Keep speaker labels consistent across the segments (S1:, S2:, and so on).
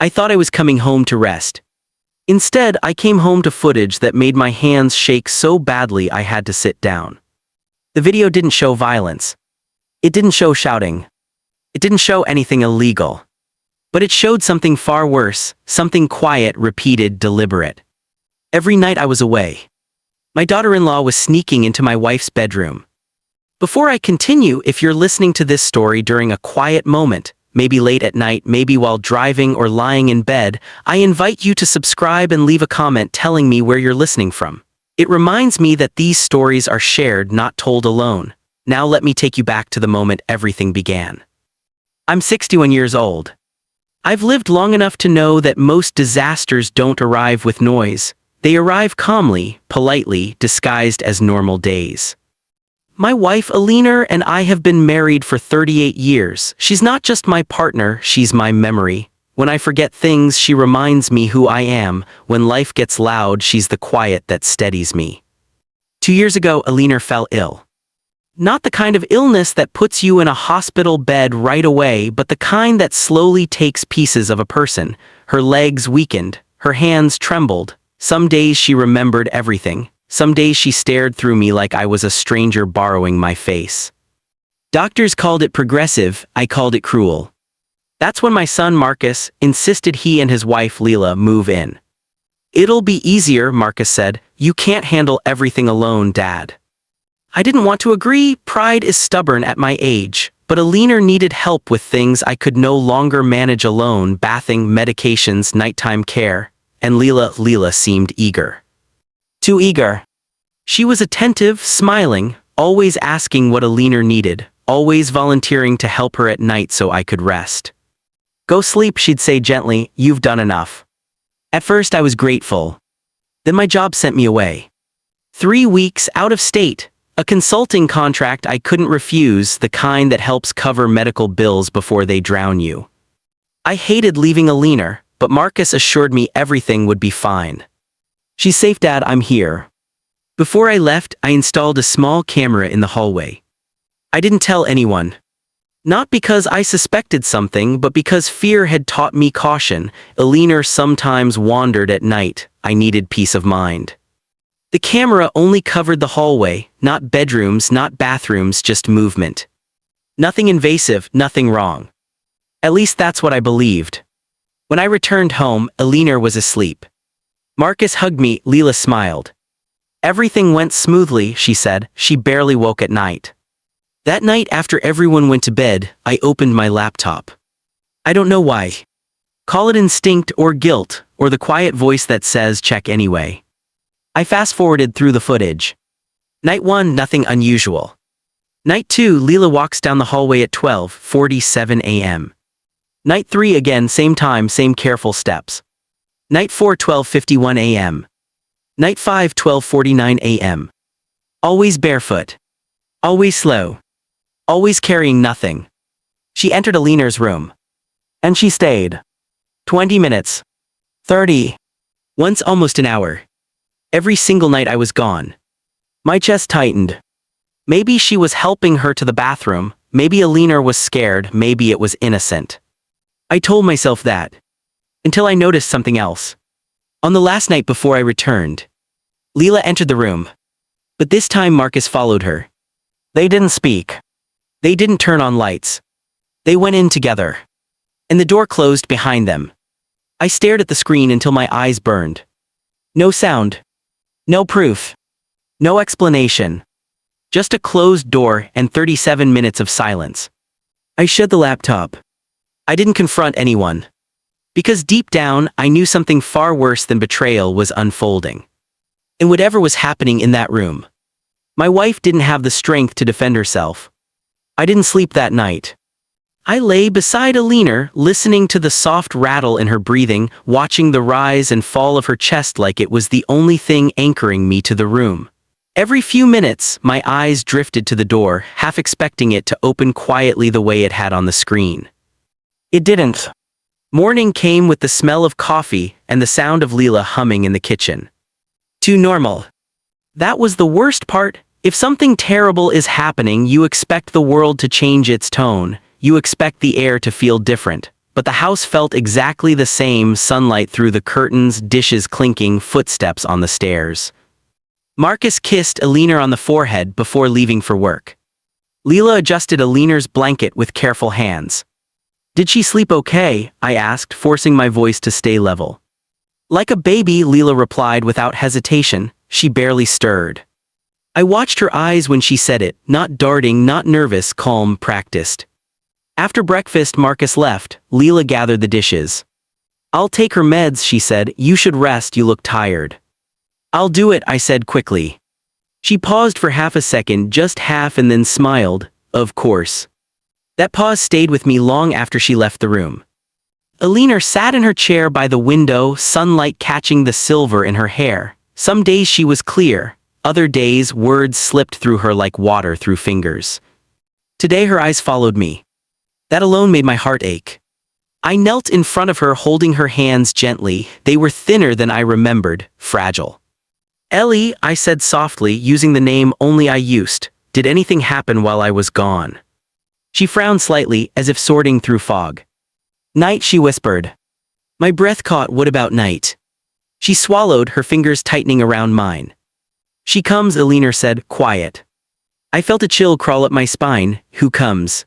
S1: I thought I was coming home to rest. Instead, I came home to footage that made my hands shake so badly I had to sit down. The video didn't show violence. It didn't show shouting. It didn't show anything illegal. But it showed something far worse, something quiet, repeated, deliberate. Every night I was away. My daughter-in-law was sneaking into my wife's bedroom. Before I continue, if you're listening to this story during a quiet moment, maybe late at night, maybe while driving or lying in bed, I invite you to subscribe and leave a comment telling me where you're listening from. It reminds me that these stories are shared, not told alone. Now let me take you back to the moment everything began. I'm 61 years old. I've lived long enough to know that most disasters don't arrive with noise. They arrive calmly, politely, disguised as normal days. My wife, Alina, and I have been married for 38 years. She's not just my partner, she's my memory. When I forget things, she reminds me who I am. When life gets loud, she's the quiet that steadies me. 2 years ago, Alina fell ill. Not the kind of illness that puts you in a hospital bed right away, but the kind that slowly takes pieces of a person. Her legs weakened, her hands trembled. Some days she remembered everything. Some days she stared through me like I was a stranger borrowing my face. Doctors called it progressive, I called it cruel. That's when my son Marcus insisted he and his wife Leila move in. "It'll be easier," Marcus said. "You can't handle everything alone, Dad." I didn't want to agree. Pride is stubborn at my age, but Alina needed help with things I could no longer manage alone: bathing, medications, nighttime care, and Leila seemed eager. Too eager. She was attentive, smiling, always asking what Alina needed, always volunteering to help her at night so I could rest. "Go sleep," she'd say gently, "you've done enough." At first I was grateful. Then my job sent me away. 3 weeks out of state, a consulting contract I couldn't refuse, the kind that helps cover medical bills before they drown you. I hated leaving Alina, but Marcus assured me everything would be fine. "She's safe, Dad, I'm here." Before I left, I installed a small camera in the hallway. I didn't tell anyone. Not because I suspected something, but because fear had taught me caution. Alina sometimes wandered at night. I needed peace of mind. The camera only covered the hallway, not bedrooms, not bathrooms, just movement. Nothing invasive, nothing wrong. At least that's what I believed. When I returned home, Alina was asleep. Marcus hugged me, Leila smiled. "Everything went smoothly," she said. "She barely woke at night." That night, after everyone went to bed, I opened my laptop. I don't know why. Call it instinct or guilt, or the quiet voice that says check anyway. I fast-forwarded through the footage. Night 1, nothing unusual. Night 2, Leila walks down the hallway at 12:47 a.m. Night 3, again, same time, same careful steps. Night 4, 12:51 a.m. Night 5, 12:49 a.m. Always barefoot. Always slow. Always carrying nothing. She entered Alina's room. And she stayed. 20 minutes. 30. Once almost an hour. Every single night I was gone. My chest tightened. Maybe she was helping her to the bathroom, maybe Alina was scared, maybe it was innocent. I told myself that. Until I noticed something else. On the last night before I returned, Leila entered the room. But this time Marcus followed her. They didn't speak. They didn't turn on lights. They went in together. And the door closed behind them. I stared at the screen until my eyes burned. No sound. No proof. No explanation. Just a closed door and 37 minutes of silence. I shut the laptop. I didn't confront anyone. Because deep down, I knew something far worse than betrayal was unfolding. And whatever was happening in that room, my wife didn't have the strength to defend herself. I didn't sleep that night. I lay beside Alina, listening to the soft rattle in her breathing, watching the rise and fall of her chest like it was the only thing anchoring me to the room. Every few minutes, my eyes drifted to the door, half expecting it to open quietly the way it had on the screen. It didn't. Morning came with the smell of coffee and the sound of Leila humming in the kitchen. Too normal. That was the worst part. If something terrible is happening, you expect the world to change its tone. You expect the air to feel different. but the house felt exactly the same: sunlight through the curtains, dishes clinking, footsteps on the stairs. Marcus kissed Alina on the forehead before leaving for work. Leela adjusted Alina's blanket with careful hands. "Did she sleep okay?" I asked, forcing my voice to stay level. "Like a baby," Leela replied without hesitation. She barely stirred. I watched her eyes when she said it, not darting, not nervous, calm, practiced. After breakfast, Marcus left. Leela gathered the dishes. "I'll take her meds," she said. "You should rest, you look tired." "I'll do it," I said quickly. She paused for half a second, just half, and then smiled. "Of course." That pause stayed with me long after she left the room. Alina sat in her chair by the window, sunlight catching the silver in her hair. Some days she was clear, other days words slipped through her like water through fingers. Today her eyes followed me. That alone made my heart ache. I knelt in front of her, holding her hands gently. They were thinner than I remembered, fragile. "Ellie," I said softly, using the name only I used. "Did anything happen while I was gone?" She frowned slightly, as if sorting through fog. "Night," she whispered. My breath caught. "What about night?" She swallowed, her fingers tightening around mine. "She comes," Alina said, quiet. I felt a chill crawl up my spine. "Who comes?"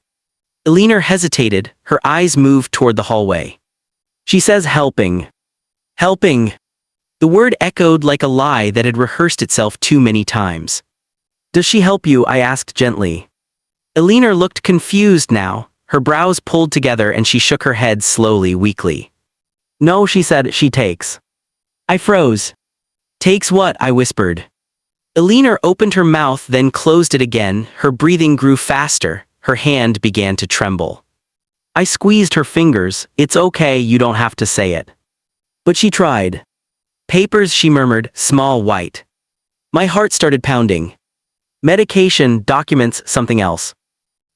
S1: Alina hesitated, her eyes moved toward the hallway. "She says helping." "Helping?" The word echoed like a lie that had rehearsed itself too many times. "Does she help you?" I asked gently. Alina looked confused now, her brows pulled together, and she shook her head slowly, weakly. "No," she said, "she takes." I froze. "Takes what?" I whispered. Alina opened her mouth, then closed it again. Her breathing grew faster, her hand began to tremble. I squeezed her fingers. "It's okay, you don't have to say it." But she tried. "Papers," she murmured, small, white. My heart started pounding. "Medication, documents, something else."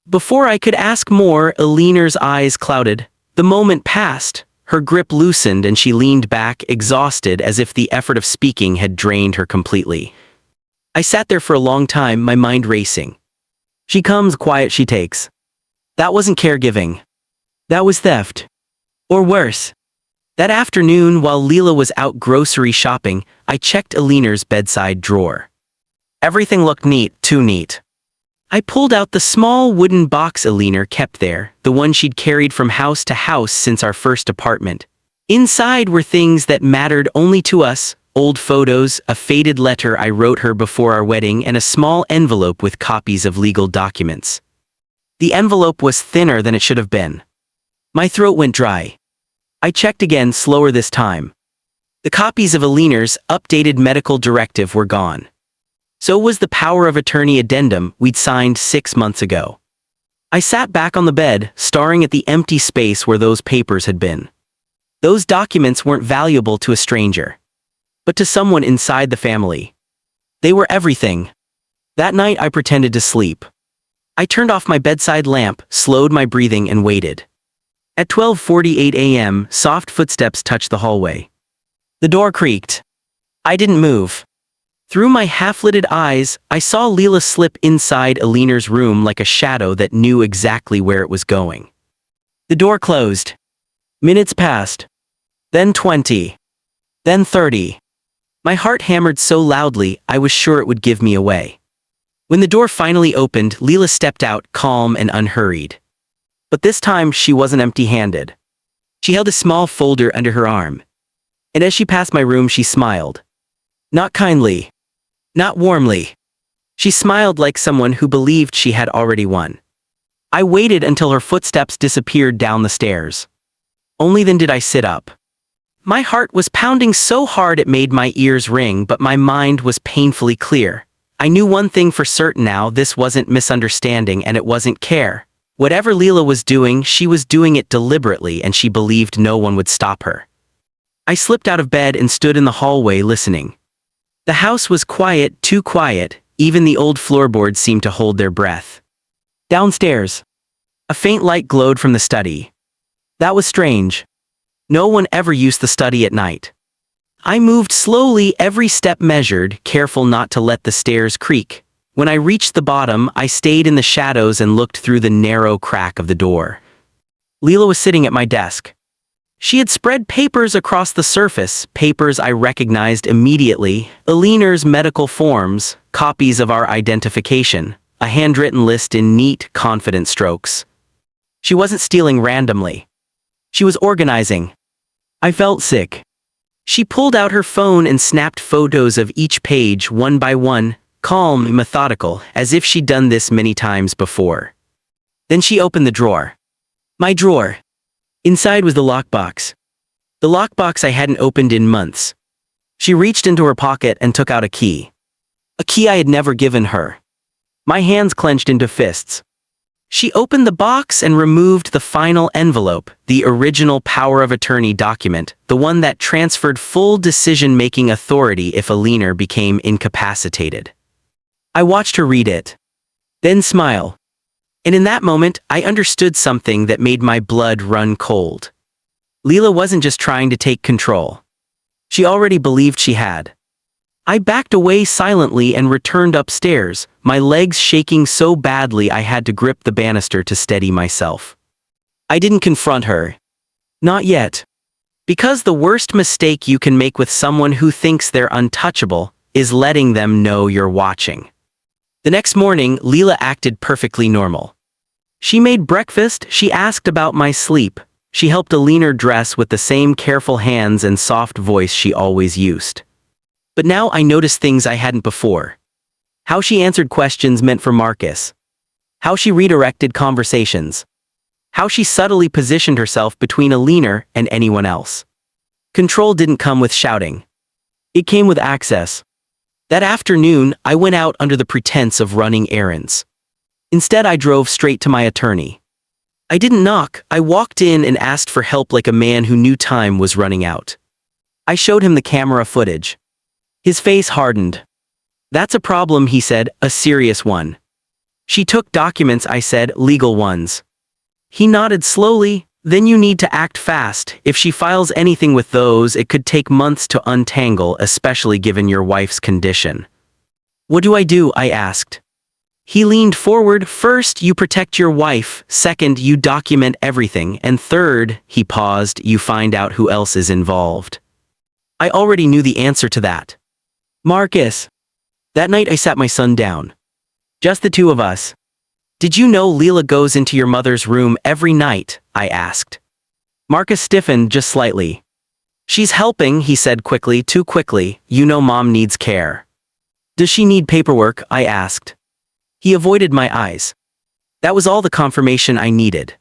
S1: Before I could ask more, Alina's eyes clouded. The moment passed, her grip loosened, and she leaned back, exhausted, as if the effort of speaking had drained her completely. I sat there for a long time, my mind racing. "She comes, quiet, she takes." That wasn't caregiving. That was theft. Or worse. That afternoon, while Leela was out grocery shopping, I checked Alina's bedside drawer. Everything looked neat, too neat. I pulled out the small wooden box Alina kept there, the one she'd carried from house to house since our first apartment. Inside were things that mattered only to us: old photos, a faded letter I wrote her before our wedding, and a small envelope with copies of legal documents. The envelope was thinner than it should have been. My throat went dry. I checked again, slower this time. The copies of Alina's updated medical directive were gone. So was the power of attorney addendum we'd signed 6 months ago. I sat back on the bed, staring at the empty space where those papers had been. Those documents weren't valuable to a stranger, but to someone inside the family. They were everything. That night I pretended to sleep. I turned off my bedside lamp, slowed my breathing, and waited. At 12:48 a.m., soft footsteps touched the hallway. The door creaked. I didn't move. Through my half-lidded eyes, I saw Leela slip inside Alina's room like a shadow that knew exactly where it was going. The door closed. Minutes passed. Then 20. Then 30. My heart hammered so loudly, I was sure it would give me away. When the door finally opened, Leela stepped out, calm and unhurried. But this time, she wasn't empty-handed. She held a small folder under her arm. And as she passed my room, she smiled. Not kindly. Not warmly. She smiled like someone who believed she had already won. I waited until her footsteps disappeared down the stairs. Only then did I sit up. My heart was pounding so hard it made my ears ring, but my mind was painfully clear. I knew one thing for certain now: this wasn't misunderstanding, and it wasn't care. Whatever Leela was doing, she was doing it deliberately, and she believed no one would stop her. I slipped out of bed and stood in the hallway listening. The house was quiet, too quiet, even the old floorboards seemed to hold their breath. Downstairs, a faint light glowed from the study. That was strange. No one ever used the study at night. I moved slowly, every step measured, careful not to let the stairs creak. When I reached the bottom, I stayed in the shadows and looked through the narrow crack of the door. Leela was sitting at my desk. She had spread papers across the surface, papers I recognized immediately, Eliner's medical forms, copies of our identification, a handwritten list in neat, confident strokes. She wasn't stealing randomly. She was organizing. I felt sick. She pulled out her phone and snapped photos of each page one by one, calm and methodical, as if she'd done this many times before. Then she opened the drawer. My drawer. Inside was the lockbox. The lockbox I hadn't opened in months. She reached into her pocket and took out a key. A key I had never given her. My hands clenched into fists. She opened the box and removed the final envelope, the original power of attorney document, the one that transferred full decision-making authority if Eliner became incapacitated. I watched her read it. Then smile. And in that moment, I understood something that made my blood run cold. Leela wasn't just trying to take control. She already believed she had. I backed away silently and returned upstairs, my legs shaking so badly I had to grip the banister to steady myself. I didn't confront her. Not yet. Because the worst mistake you can make with someone who thinks they're untouchable is letting them know you're watching. The next morning, Leela acted perfectly normal. She made breakfast, she asked about my sleep, she helped Eliner dress with the same careful hands and soft voice she always used. But now I noticed things I hadn't before. How she answered questions meant for Marcus. How she redirected conversations. How she subtly positioned herself between Eliner and anyone else. Control didn't come with shouting. It came with access. That afternoon, I went out under the pretense of running errands. Instead, I drove straight to my attorney. I didn't knock, I walked in and asked for help like a man who knew time was running out. I showed him the camera footage. His face hardened. That's a problem, he said, a serious one. She took documents, I said, legal ones. He nodded slowly. Then you need to act fast. If she files anything with those, it could take months to untangle, especially given your wife's condition. What do? I asked. He leaned forward. First, you protect your wife. Second, you document everything. And third, he paused, you find out who else is involved. I already knew the answer to that. Marcus. That night I sat my son down. Just the two of us. Did you know Leela goes into your mother's room every night? I asked. Marcus stiffened just slightly. She's helping, he said quickly, too quickly. You know mom needs care. Does she need paperwork? I asked. He avoided my eyes. That was all the confirmation I needed.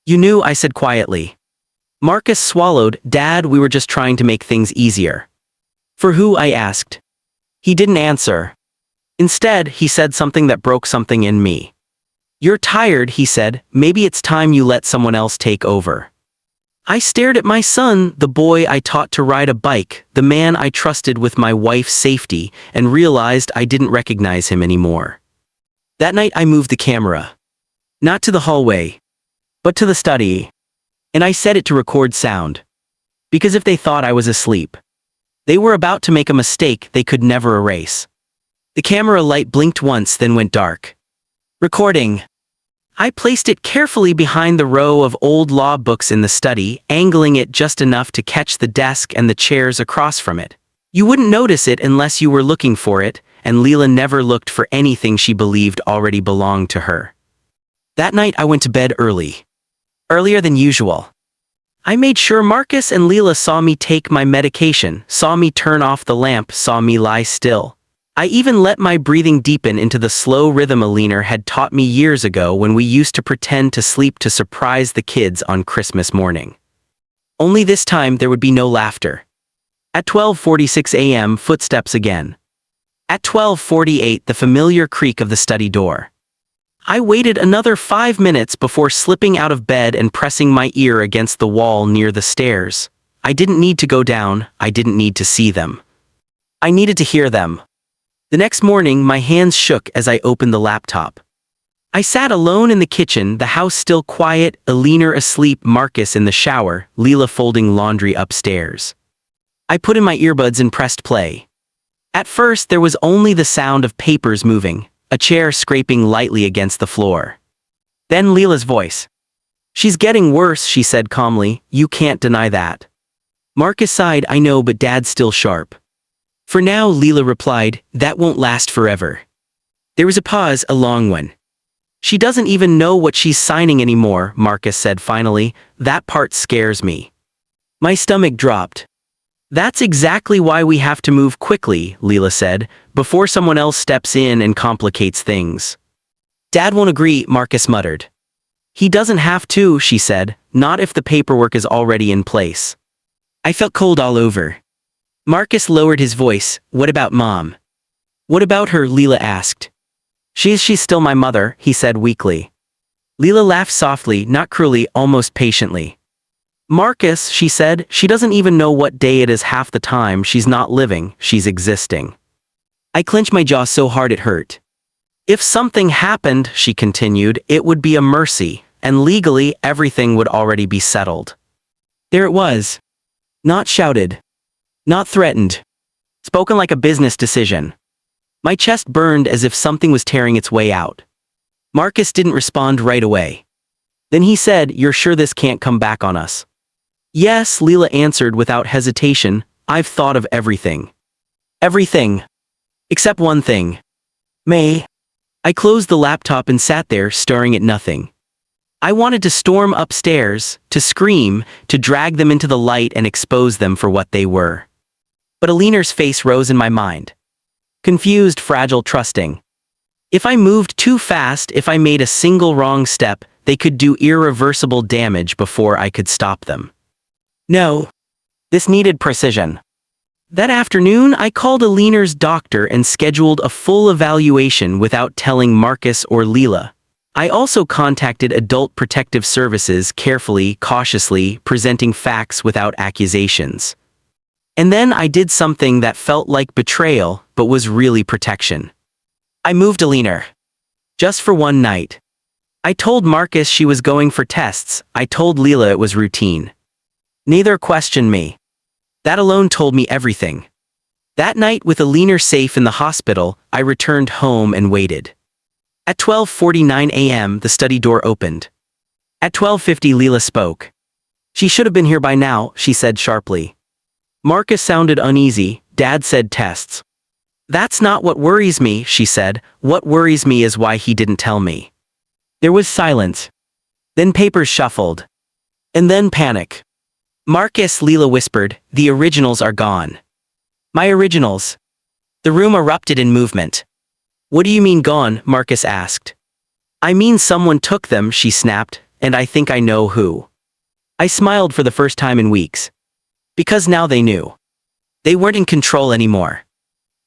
S1: You knew, I said quietly. Marcus swallowed. Dad, we were just trying to make things easier. For who? I asked. He didn't answer. Instead, he said something that broke something in me. You're tired, he said. Maybe it's time you let someone else take over. I stared at my son, the boy I taught to ride a bike, the man I trusted with my wife's safety, and realized I didn't recognize him anymore. That night I moved the camera. Not to the hallway, but to the study. And I set it to record sound. Because if they thought I was asleep, they were about to make a mistake they could never erase. The camera light blinked once, then went dark. Recording. I placed it carefully behind the row of old law books in the study, angling it just enough to catch the desk and the chairs across from it. You wouldn't notice it unless you were looking for it, and Leela never looked for anything she believed already belonged to her. That night I went to bed early. Earlier than usual. I made sure Marcus and Leela saw me take my medication, saw me turn off the lamp, saw me lie still. I even let my breathing deepen into the slow rhythm Eliner had taught me years ago when we used to pretend to sleep to surprise the kids on Christmas morning. Only this time there would be no laughter. At 12:46 a.m., footsteps again. At 12:48, the familiar creak of the study door. I waited another 5 minutes before slipping out of bed and pressing my ear against the wall near the stairs. I didn't need to go down, I didn't need to see them. I needed to hear them. The next morning, my hands shook as I opened the laptop. I sat alone in the kitchen, the house still quiet, Eliner asleep, Marcus in the shower, Leela folding laundry upstairs. I put in my earbuds and pressed play. At first, there was only the sound of papers moving, a chair scraping lightly against the floor. Then Leela's voice. She's getting worse, she said calmly. You can't deny that. Marcus sighed. I know, but Dad's still sharp. For now, Leela replied, that won't last forever. There was a pause, a long one. She doesn't even know what she's signing anymore, Marcus said finally. That part scares me. My stomach dropped. That's exactly why we have to move quickly, Leela said, before someone else steps in and complicates things. Dad won't agree, Marcus muttered. He doesn't have to, she said, not if the paperwork is already in place. I felt cold all over. Marcus lowered his voice. What about Mom? What about her? Leela asked. She's still my mother, he said weakly. Leela laughed softly, not cruelly, almost patiently. Marcus, she said, she doesn't even know what day it is half the time. She's not living, she's existing. I clenched my jaw so hard it hurt. If something happened, she continued, it would be a mercy, and legally everything would already be settled. There it was. Not shouted. Not threatened. Spoken like a business decision. My chest burned as if something was tearing its way out. Marcus didn't respond right away. Then he said, You're sure this can't come back on us? Yes, Leela answered without hesitation. I've thought of everything. Everything. Except one thing. May. I closed the laptop and sat there, staring at nothing. I wanted to storm upstairs, to scream, to drag them into the light and expose them for what they were. But Alina's face rose in my mind. Confused, fragile, trusting. If I moved too fast, if I made a single wrong step, they could do irreversible damage before I could stop them. No. This needed precision. That afternoon, I called Alina's doctor and scheduled a full evaluation without telling Marcus or Leela. I also contacted Adult Protective Services carefully, cautiously, presenting facts without accusations. And then I did something that felt like betrayal, but was really protection. I moved Alina. Just for one night. I told Marcus she was going for tests. I told Leela it was routine. Neither questioned me. That alone told me everything. That night, with Alina safe in the hospital, I returned home and waited. At 12:49 a.m., the study door opened. At 12:50, Leela spoke. She should have been here by now, she said sharply. Marcus sounded uneasy. Dad said tests. That's not what worries me, she said. What worries me is why he didn't tell me. There was silence. Then papers shuffled. And then panic. Marcus, Leela whispered, the originals are gone. My originals. The room erupted in movement. What do you mean gone? Marcus asked. I mean someone took them, she snapped, and I think I know who. I smiled for the first time in weeks. Because now they knew. They weren't in control anymore.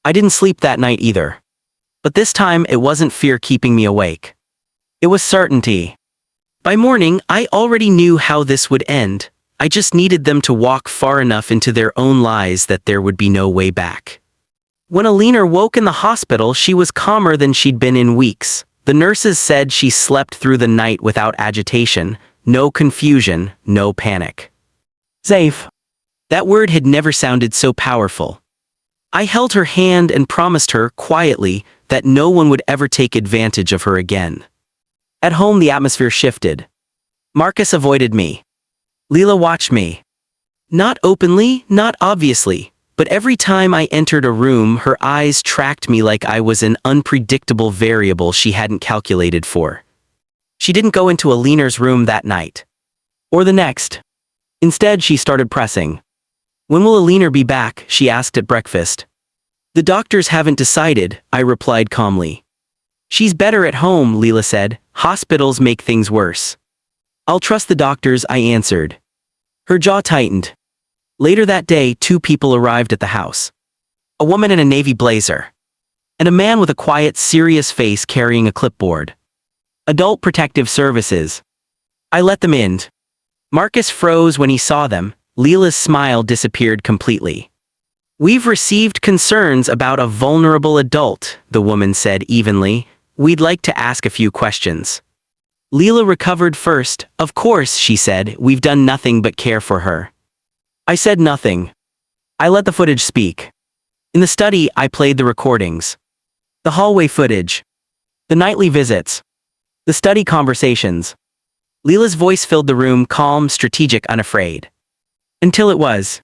S1: I didn't sleep that night either. But this time it wasn't fear keeping me awake. It was certainty. By morning, I already knew how this would end. I just needed them to walk far enough into their own lies that there would be no way back. When Alina woke in the hospital, she was calmer than she'd been in weeks. The nurses said she slept through the night without agitation, no confusion, no panic. Safe. That word had never sounded so powerful. I held her hand and promised her, quietly, that no one would ever take advantage of her again. At home, the atmosphere shifted. Marcus avoided me. Leela watched me. Not openly, not obviously, but every time I entered a room, her eyes tracked me like I was an unpredictable variable she hadn't calculated for. She didn't go into Alina's room that night. Or the next. Instead, she started pressing. When will Alina be back? She asked at breakfast. The doctors haven't decided, I replied calmly. She's better at home, Leela said. Hospitals make things worse. I'll trust the doctors, I answered. Her jaw tightened. Later that day, 2 people arrived at the house. A woman in a navy blazer. And a man with a quiet, serious face carrying a clipboard. Adult Protective Services. I let them in. Marcus froze when he saw them. Leela's smile disappeared completely. We've received concerns about a vulnerable adult, the woman said evenly. We'd like to ask a few questions. Leela recovered first. Of course, she said, we've done nothing but care for her. I said nothing. I let the footage speak. In the study, I played the recordings. The hallway footage. The nightly visits. The study conversations. Leela's voice filled the room, calm, strategic, unafraid. Until it was.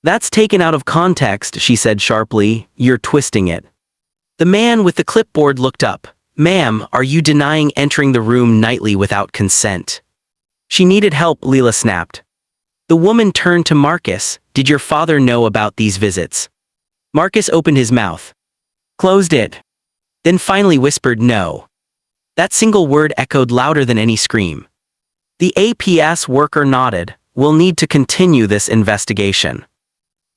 S1: That's taken out of context, she said sharply. You're twisting it. The man with the clipboard looked up. Ma'am, are you denying entering the room nightly without consent? She needed help, Leela snapped. The woman turned to Marcus. Did your father know about these visits? Marcus opened his mouth. Closed it. Then finally whispered no. That single word echoed louder than any scream. The APS worker nodded. We'll need to continue this investigation.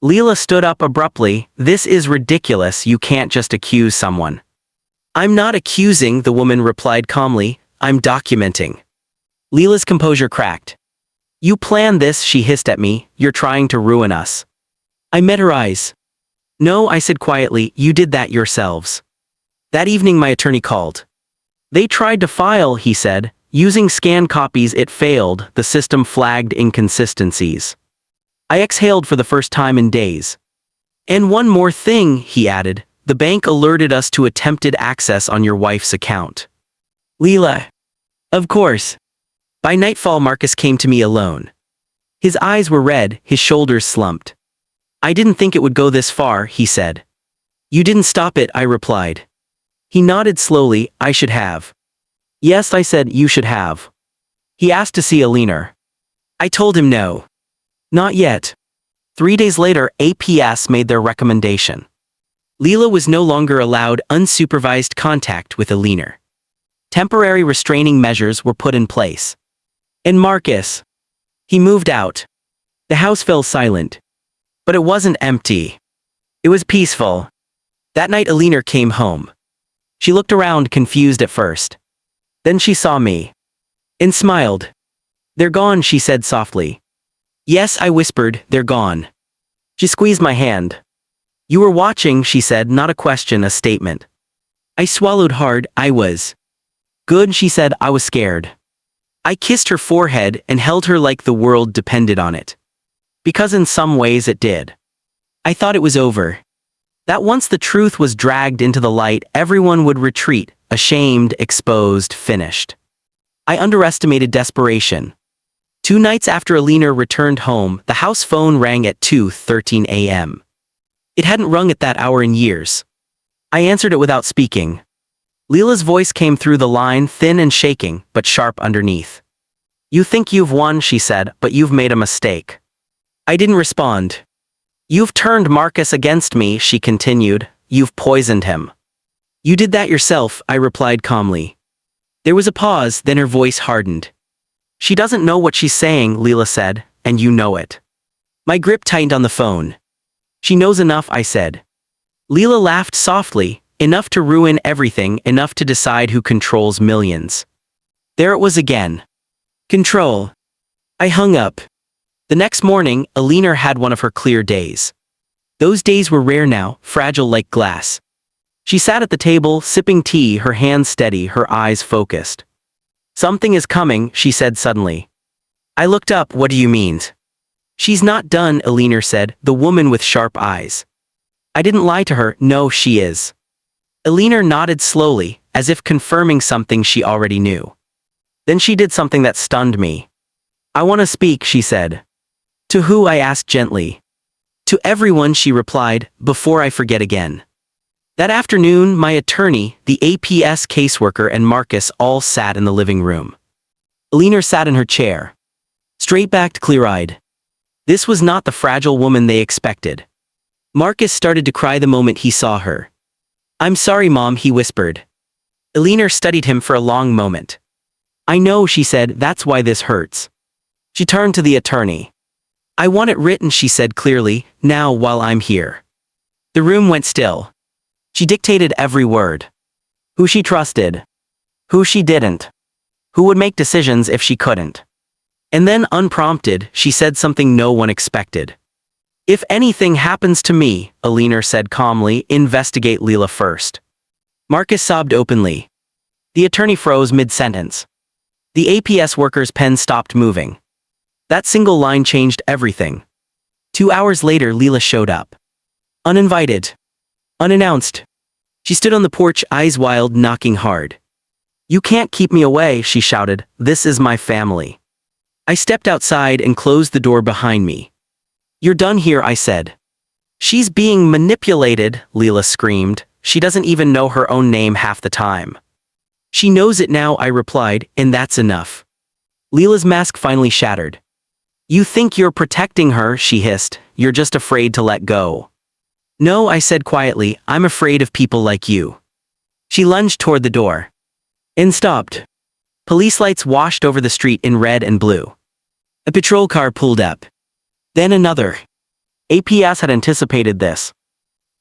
S1: Leela stood up abruptly. This is ridiculous, you can't just accuse someone. I'm not accusing, the woman replied calmly. I'm documenting. Leela's composure cracked. You planned this, she hissed at me. You're trying to ruin us. I met her eyes. No, I said quietly, you did that yourselves. That evening my attorney called. They tried to file, he said. Using scanned copies it failed, the system flagged inconsistencies. I exhaled for the first time in days. And one more thing, he added, the bank alerted us to attempted access on your wife's account. Leela. Of course. By nightfall Marcus came to me alone. His eyes were red, his shoulders slumped. I didn't think it would go this far, he said. You didn't stop it, I replied. He nodded slowly. I should have. Yes, I said, you should have. He asked to see Alina. I told him no. Not yet. 3 days later, APS made their recommendation. Leela was no longer allowed unsupervised contact with Alina. Temporary restraining measures were put in place. And Marcus. He moved out. The house fell silent. But it wasn't empty. It was peaceful. That night Alina came home. She looked around, confused at first. Then she saw me. And smiled. They're gone, she said softly. Yes, I whispered, they're gone. She squeezed my hand. You were watching, she said, not a question, a statement. I swallowed hard. I was. Good, she said. I was scared. I kissed her forehead and held her like the world depended on it. Because in some ways it did. I thought it was over. That once the truth was dragged into the light, everyone would retreat, ashamed, exposed, finished. I underestimated desperation. 2 nights after Alina returned home, the house phone rang at 2:13 a.m. It hadn't rung at that hour in years. I answered it without speaking. Leela's voice came through the line, thin and shaking, but sharp underneath. You think you've won, she said, but you've made a mistake. I didn't respond. You've turned Marcus against me, she continued. You've poisoned him. You did that yourself, I replied calmly. There was a pause, then her voice hardened. She doesn't know what she's saying, Leela said, and you know it. My grip tightened on the phone. She knows enough, I said. Leela laughed softly, enough to ruin everything, enough to decide who controls millions. There it was again. Control. I hung up. The next morning, Alina had one of her clear days. Those days were rare now, fragile like glass. She sat at the table, sipping tea, her hands steady, her eyes focused. Something is coming, she said suddenly. I looked up. What do you mean? She's not done, Alina said, the woman with sharp eyes. I didn't lie to her. No, she is. Alina nodded slowly, as if confirming something she already knew. Then she did something that stunned me. I want to speak, she said. To who? I asked gently. To everyone, she replied, before I forget again. That afternoon, my attorney, the APS caseworker, and Marcus all sat in the living room. Alina sat in her chair. Straight-backed, clear-eyed. This was not the fragile woman they expected. Marcus started to cry the moment he saw her. I'm sorry, Mom, he whispered. Alina studied him for a long moment. I know, she said, that's why this hurts. She turned to the attorney. I want it written, she said clearly, now while I'm here. The room went still. She dictated every word. Who she trusted. Who she didn't. Who would make decisions if she couldn't. And then, unprompted, she said something no one expected. If anything happens to me, Alina said calmly, investigate Leela first. Marcus sobbed openly. The attorney froze mid-sentence. The APS worker's pen stopped moving. That single line changed everything. 2 hours later, Leela showed up. Uninvited. Unannounced. She stood on the porch, eyes wild, knocking hard. "You can't keep me away," she shouted. "This is my family." I stepped outside and closed the door behind me. "You're done here," I said. "She's being manipulated," Leela screamed. "She doesn't even know her own name half the time." "She knows it now," I replied, "and that's enough." Leela's mask finally shattered. "You think you're protecting her," she hissed. "You're just afraid to let go." "No," I said quietly, "I'm afraid of people like you." She lunged toward the door. And stopped. Police lights washed over the street in red and blue. A patrol car pulled up. Then another. APS had anticipated this.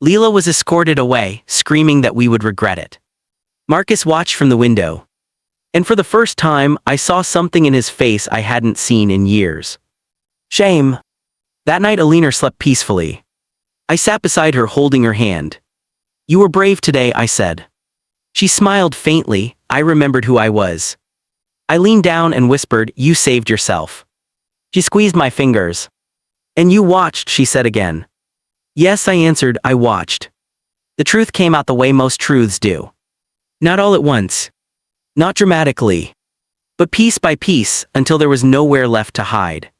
S1: Leela was escorted away, screaming that we would regret it. Marcus watched from the window. And for the first time, I saw something in his face I hadn't seen in years. Shame. That night Alina slept peacefully. I sat beside her holding her hand. "You were brave today," I said. She smiled faintly. I remembered who I was. I leaned down and whispered, "You saved yourself." She squeezed my fingers. "And you watched," she said again. "Yes," I answered, "I watched." The truth came out the way most truths do. Not all at once. Not dramatically. But piece by piece, until there was nowhere left to hide.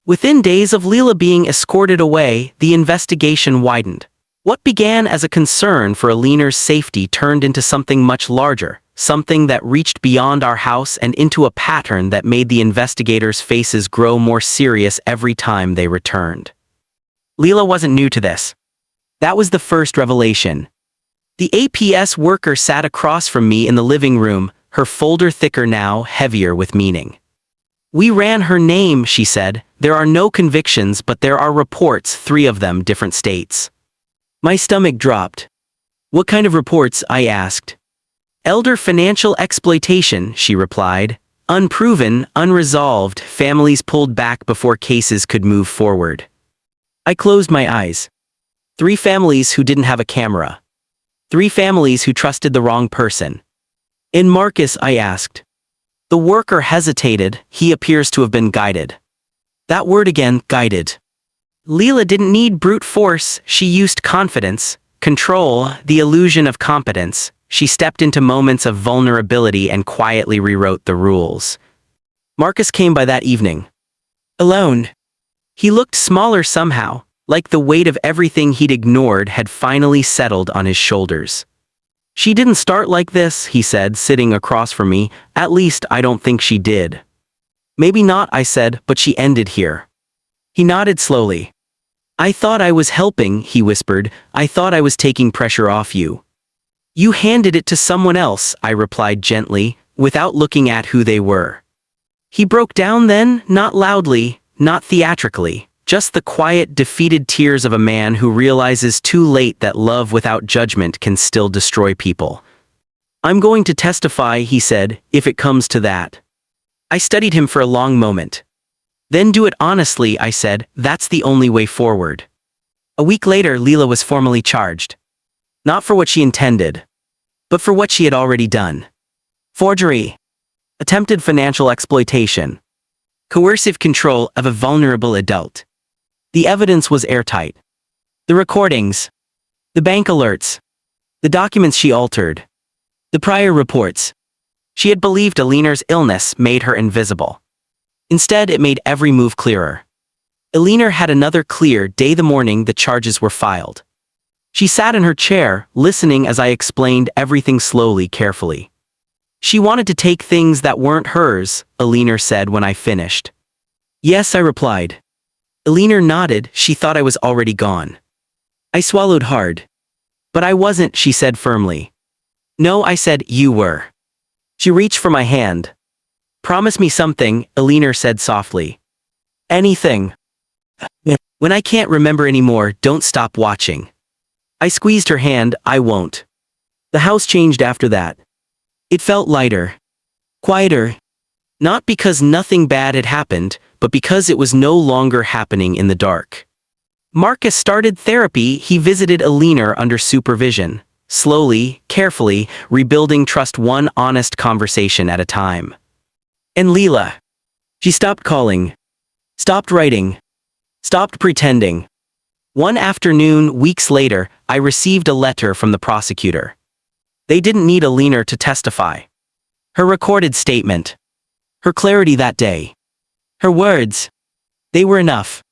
S1: Within days of Leela being escorted away, the investigation widened. What began as a concern for Alina's safety turned into something much larger, something that reached beyond our house and into a pattern that made the investigators' faces grow more serious every time they returned. Leela wasn't new to this. That was the first revelation. The APS worker sat across from me in the living room, her folder thicker now, heavier with meaning. "We ran her name," she said. "There are no convictions, but there are reports, 3 of them, different states." My stomach dropped. "What kind of reports?" I asked. "Elder financial exploitation," she replied. "Unproven, unresolved, families pulled back before cases could move forward." I closed my eyes. 3 families who didn't have a camera. 3 families who trusted the wrong person. "In Marcus?" I asked. The worker hesitated. "He appears to have been guided." That word again, guided. Leela didn't need brute force, she used confidence, control, the illusion of competence. She stepped into moments of vulnerability and quietly rewrote the rules. Marcus came by that evening. Alone. He looked smaller somehow, like the weight of everything he'd ignored had finally settled on his shoulders. "She didn't start like this," he said, sitting across from me. "At least I don't think she did." "Maybe not," I said, "but she ended here." He nodded slowly. "I thought I was helping," he whispered. "I thought I was taking pressure off you." "You handed it to someone else," I replied gently, without looking at who they were. He broke down then, not loudly, not theatrically, just the quiet, defeated tears of a man who realizes too late that love without judgment can still destroy people. "I'm going to testify," he said, "if it comes to that." I studied him for a long moment. "Then do it honestly," I said. "That's the only way forward." A week later, Leela was formally charged. Not for what she intended, but for what she had already done. Forgery. Attempted financial exploitation. Coercive control of a vulnerable adult. The evidence was airtight. The recordings. The bank alerts. The documents she altered. The prior reports. She had believed Alina's illness made her invisible. Instead, it made every move clearer. Alina had another clear day the morning the charges were filed. She sat in her chair, listening as I explained everything slowly, carefully. "She wanted to take things that weren't hers," Alina said when I finished. "Yes," I replied. Alina nodded. "She thought I was already gone." I swallowed hard. "But I wasn't," she said firmly. "No," I said, "you were." She reached for my hand. "Promise me something," Alina said softly. "Anything. When I can't remember anymore, don't stop watching." I squeezed her hand. "I won't." The house changed after that. It felt lighter. Quieter. Not because nothing bad had happened, but because it was no longer happening in the dark. Marcus started therapy. He visited Alina under supervision. Slowly, carefully, rebuilding trust one honest conversation at a time. And Leela. She stopped calling. Stopped writing. Stopped pretending. One afternoon, weeks later, I received a letter from the prosecutor. They didn't need Alina to testify. Her recorded statement. Her clarity that day. Her words. They were enough.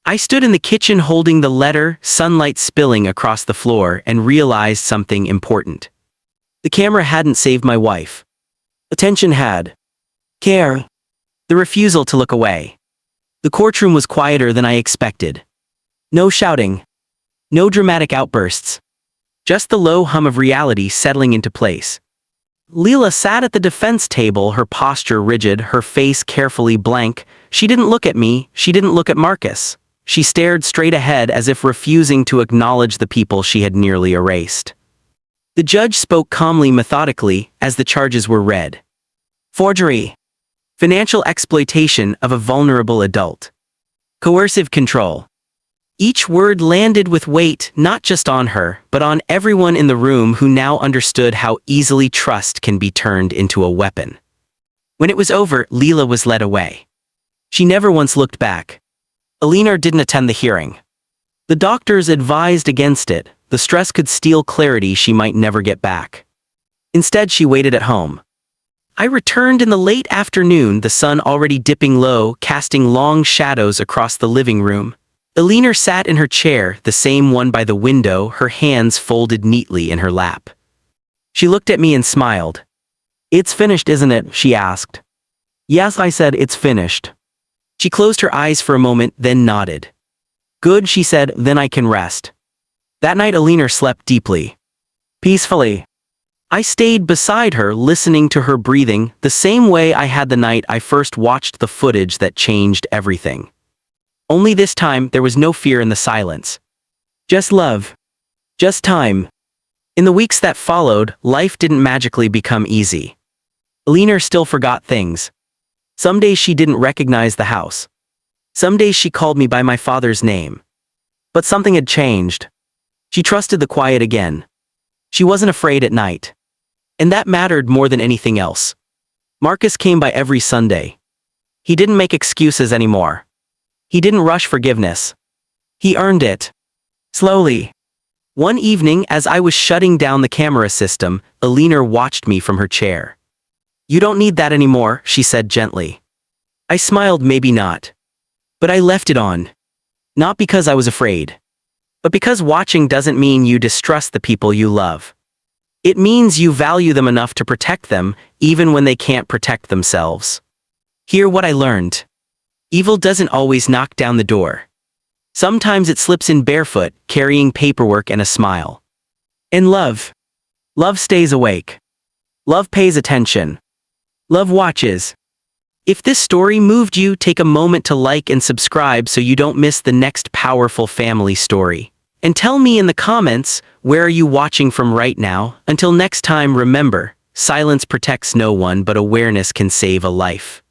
S1: I stood in the kitchen holding the letter, sunlight spilling across the floor, and realized something important. The camera hadn't saved my wife. Attention had. Care. The refusal to look away. The courtroom was quieter than I expected. No shouting. No dramatic outbursts. Just the low hum of reality settling into place. Leela sat at the defense table, her posture rigid, her face carefully blank. She didn't look at me, she didn't look at Marcus. She stared straight ahead as if refusing to acknowledge the people she had nearly erased. The judge spoke calmly, methodically, as the charges were read. Forgery. Financial exploitation of a vulnerable adult. Coercive control. Each word landed with weight, not just on her, but on everyone in the room who now understood how easily trust can be turned into a weapon. When it was over, Leela was led away. She never once looked back. Elinor didn't attend the hearing. The doctors advised against it. The stress could steal clarity she might never get back. Instead, she waited at home. I returned in the late afternoon, the sun already dipping low, casting long shadows across the living room. Elinor sat in her chair, the same one by the window, her hands folded neatly in her lap. She looked at me and smiled. "It's finished, isn't it?" she asked. "Yes," I said, "it's finished." She closed her eyes for a moment, then nodded. "Good," she said, "then I can rest." That night Elinor slept deeply. Peacefully. I stayed beside her, listening to her breathing, the same way I had the night I first watched the footage that changed everything. Only this time, there was no fear in the silence. Just love. Just time. In the weeks that followed, life didn't magically become easy. Elinor still forgot things. Some days she didn't recognize the house. Some days she called me by my father's name. But something had changed. She trusted the quiet again. She wasn't afraid at night. And that mattered more than anything else. Marcus came by every Sunday. He didn't make excuses anymore. He didn't rush forgiveness. He earned it. Slowly. One evening, as I was shutting down the camera system, Elinor watched me from her chair. "You don't need that anymore," she said gently. I smiled, maybe not. But I left it on. Not because I was afraid. But because watching doesn't mean you distrust the people you love. It means you value them enough to protect them, even when they can't protect themselves. Hear what I learned. Evil doesn't always knock down the door. Sometimes it slips in barefoot, carrying paperwork and a smile. And love. Love stays awake. Love pays attention. Love watches. If this story moved you, take a moment to like and subscribe so you don't miss the next powerful family story. And tell me in the comments, where are you watching from right now? Until next time, remember, silence protects no one, but awareness can save a life.